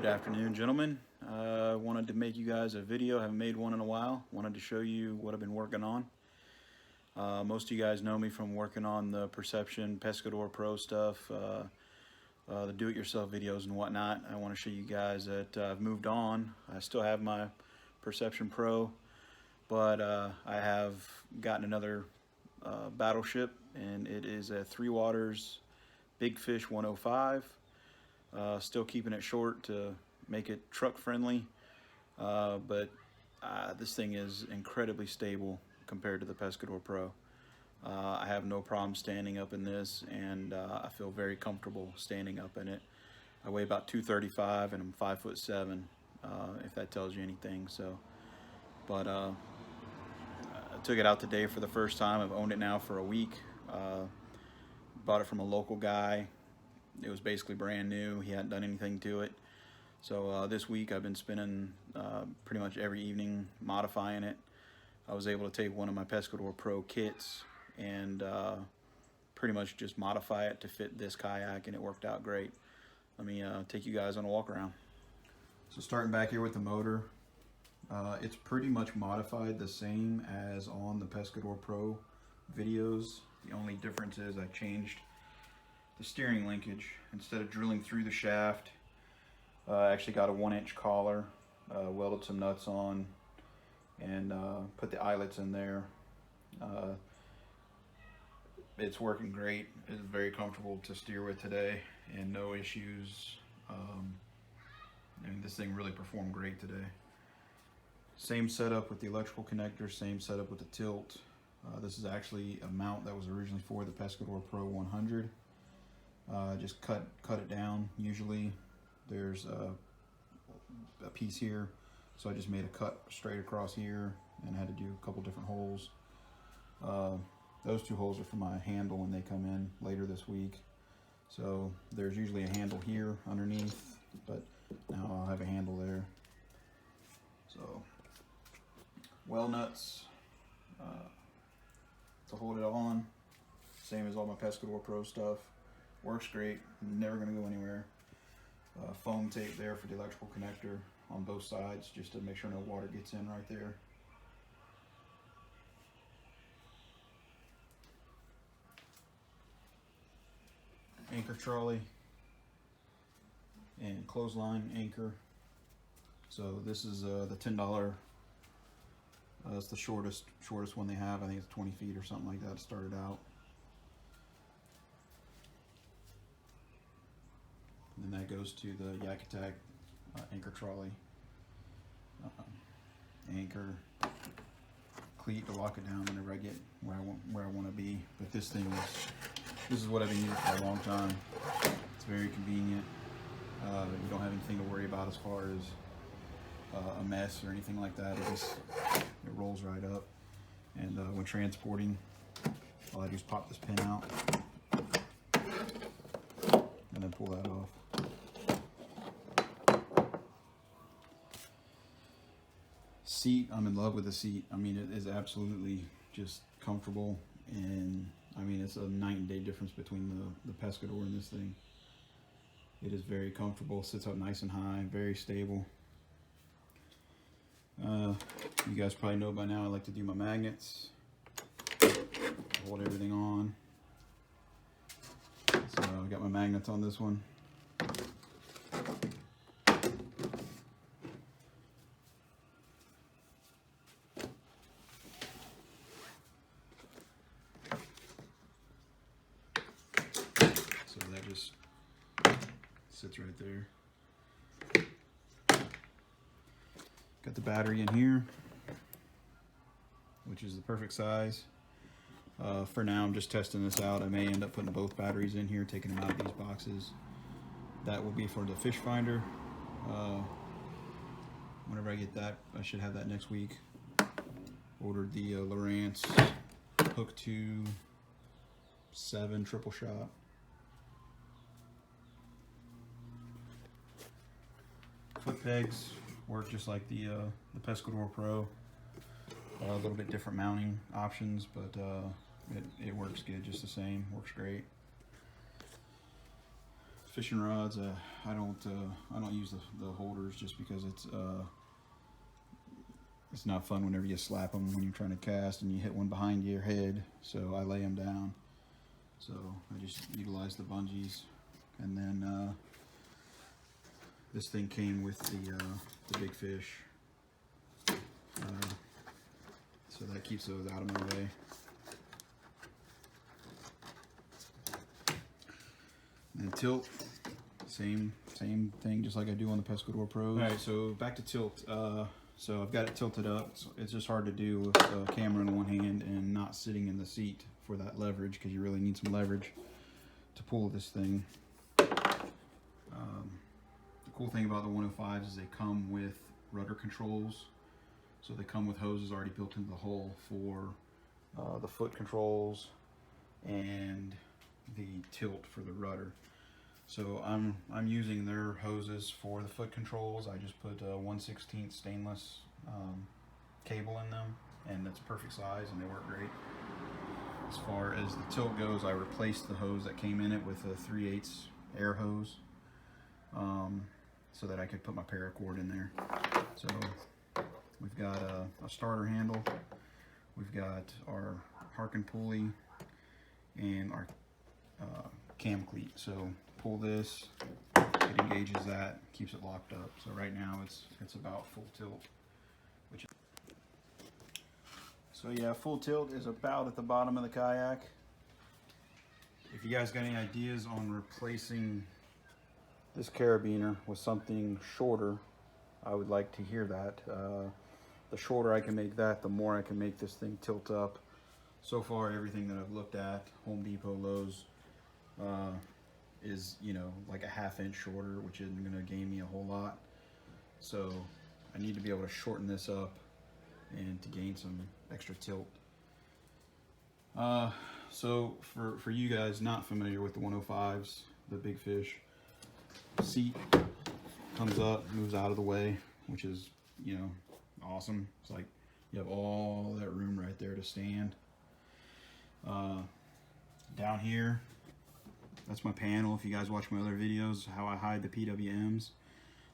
Good afternoon, gentlemen. Wanted to make you guys a video. Haven't made one in a while. Wanted to show you what I've been working on. Most of you guys know me from working on the Perception Pescador Pro stuff, the do-it-yourself videos and whatnot. I want to show you guys that I've moved on. I still have my Perception Pro, but I have gotten another battleship, and it is a Three Waters Big Fish 105. Still keeping it short to make it truck friendly, but this thing is incredibly stable compared to the Pescador Pro. I have no problem standing up in this, and I feel very comfortable standing up in it. I weigh about 235 and I'm 5'7", if that tells you anything. So, but I took it out today for the first time. I've owned it now for a week. Bought it from a local guy. It was basically brand new. He hadn't done anything to it. So this week I've been spending pretty much every evening modifying it. I was able to take one of my Pescador Pro kits and pretty much just modify it to fit this kayak, and it worked out great. Let me take you guys on a walk around. So starting back here with the motor, it's pretty much modified the same as on the Pescador Pro videos. The only difference is I changed the steering linkage. Instead of drilling through the shaft, I actually got a 1-inch collar, welded some nuts on, and put the eyelets in there. It's working great. It's very comfortable to steer with today, and no issues. And this thing really performed great today. Same setup with the electrical connector, same setup with the tilt. This is actually a mount that was originally for the Pescador Pro 100. Just cut it down. Usually there's a piece here, so I just made a cut straight across here and had to do a couple different holes. Those two holes are for my handle when they come in later this week. So there's usually a handle here underneath, but now I'll have a handle there. So well nuts to hold it on, same as all my Pescador Pro stuff. Works great, never gonna go anywhere. Foam tape there for the electrical connector on both sides, just to make sure no water gets in right there. Anchor trolley and clothesline anchor. So this is the $10. It's the shortest one they have. I think it's 20 feet or something like that. It started out. And then that goes to the Yak Attack anchor trolley. Anchor, cleat to lock it down whenever I get where I want to be. But this is what I've been using for a long time. It's very convenient. You don't have anything to worry about as far as a mess or anything like that. It rolls right up. And when transporting, all I do is pop this pin out and then pull that off. Seat, I'm in love with the seat. I mean, it is absolutely just comfortable, and I mean, it's a night and day difference between the Pescador and this thing. It is very comfortable, sits up nice and high, very stable. You guys probably know by now I like to do my magnets, hold everything on. So I got my magnets on this one. So that just sits right there. Got the battery in here, which is the perfect size. For now, I'm just testing this out. I may end up putting both batteries in here, taking them out of these boxes. That will be for the fish finder. Whenever I get that, I should have that next week. Ordered the Lowrance Hook 2 7 triple shot. Foot pegs work just like the Pescador Pro. A little bit different mounting options, but it works good just the same. Works great. fishing rods. I don't use the holders just because it's not fun whenever you slap them when you're trying to cast and you hit one behind your head. So I lay them down. So I just utilize the bungees, and then this thing came with the big fish, so that keeps those out of my way. And tilt, same thing, just like I do on the Pescador Pros. All right, so back to tilt. So I've got it tilted up. It's just hard to do with a camera in one hand and not sitting in the seat for that leverage, because you really need some leverage to pull this thing. The cool thing about the 105s is they come with rudder controls. So they come with hoses already built into the hull for the foot controls and the tilt for the rudder. So I'm using their hoses for the foot controls. I just put a 1/16 stainless cable in them, and that's perfect size, and they work great. As far as the tilt goes, I replaced the hose that came in it with a 3/8 air hose, so that I could put my paracord in there. So we've got a starter handle, we've got our harken pulley, and our cam cleat. So pull this, it engages that, keeps it locked up. So right now it's about full tilt. So yeah, full tilt is about at the bottom of the kayak. If you guys got any ideas on replacing this carabiner with something shorter, I would like to hear that. The shorter I can make that, the more I can make this thing tilt up. So far, everything that I've looked at, Home Depot, Lowe's, is, you know, like a 1/2 inch shorter, which isn't gonna gain me a whole lot. So I need to be able to shorten this up and to gain some extra tilt. So for you guys not familiar with the 105s, the big fish, seat comes up, moves out of the way, which is, you know, awesome. It's like you have all that room right there to stand. Down here, that's my panel. If you guys watch my other videos, how I hide the PWMs.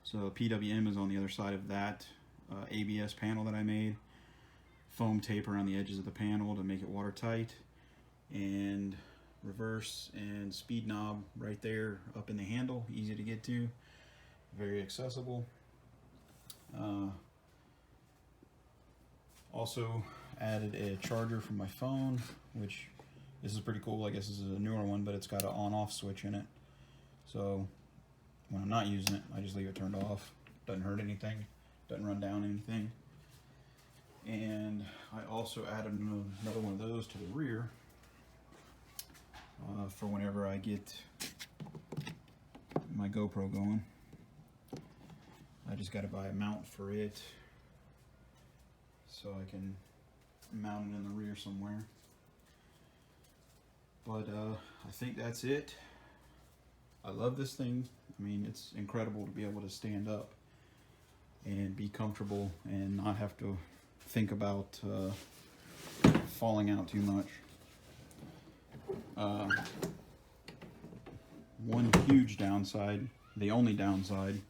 So PWM is on the other side of that ABS panel that I made. Foam tape around the edges of the panel to make it watertight, and reverse and speed knob right there up in the handle, easy to get to, very accessible. Also added a charger for my phone, which this is pretty cool. I guess this is a newer one, but it's got an on-off switch in it. So when I'm not using it, I just leave it turned off. Doesn't hurt anything, doesn't run down anything. And I also added another one of those to the rear for whenever I get my GoPro going. I just got to buy a mount for it so I can mount it in the rear somewhere. But I think that's it. I love this thing. I mean, it's incredible to be able to stand up and be comfortable and not have to think about falling out too much. One huge downside, the only downside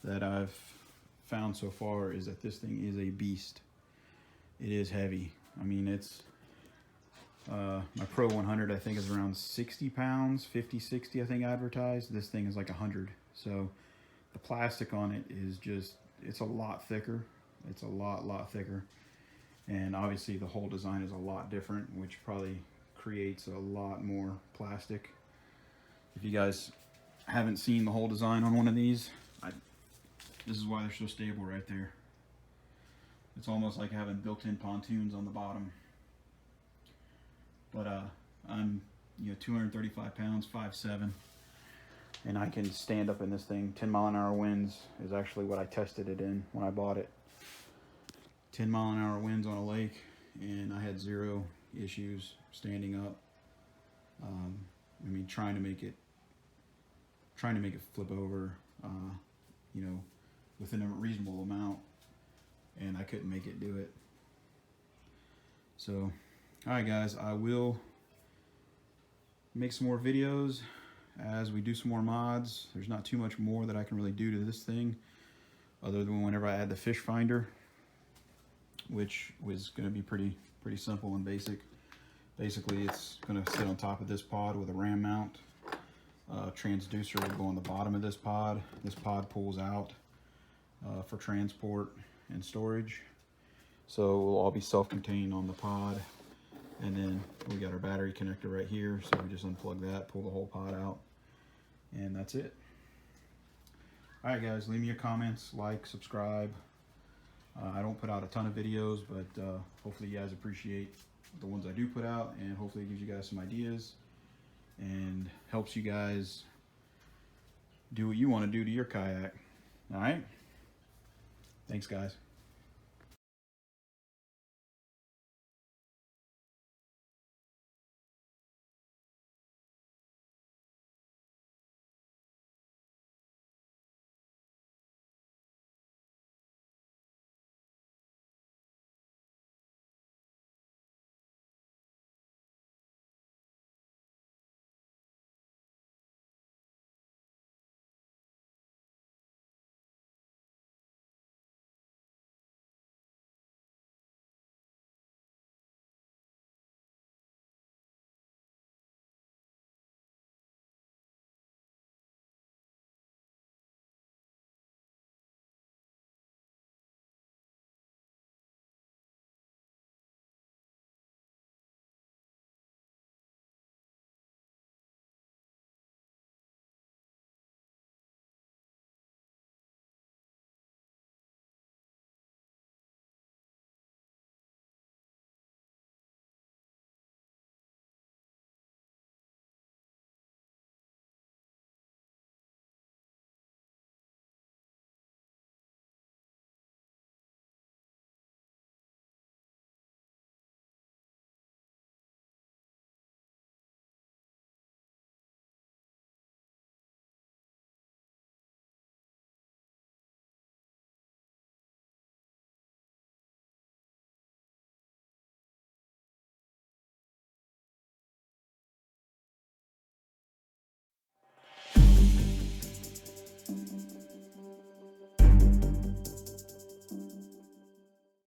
that I've found so far, is that this thing is a beast. It is heavy. I mean, it's my Pro 100 I think is around 60 pounds, 50, 60 I think advertised. This thing is like 100. So the plastic on it is just, it's a lot thicker. It's a lot thicker. And obviously the whole design is a lot different, which probably creates a lot more plastic. If you guys haven't seen the whole design on one of these, this is why they're so stable right there. It's almost like having built-in pontoons on the bottom. But I'm 235 pounds, 5'7", and I can stand up in this thing. 10-mile-an-hour winds is actually what I tested it in when I bought it. 10-mile-an-hour winds on a lake, and I had 0 issues standing up. I mean, trying to make it flip over, within a reasonable amount, and I couldn't make it do it. So, all right, guys, I will make some more videos as we do some more mods. There's not too much more that I can really do to this thing other than whenever I add the fish finder, which was going to be pretty simple and basic. Basically, it's going to sit on top of this pod with a ram mount. Transducer will go on the bottom of this pod. This pod pulls out for transport and storage. So it will all be self-contained on the pod. And then we got our battery connector right here. So we just unplug that, pull the whole pod out, and that's it. All right, guys, leave me your comments, like, subscribe. I don't put out a ton of videos, but hopefully you guys appreciate the ones I do put out, and hopefully it gives you guys some ideas and helps you guys do what you want to do to your kayak. All right? Thanks, guys.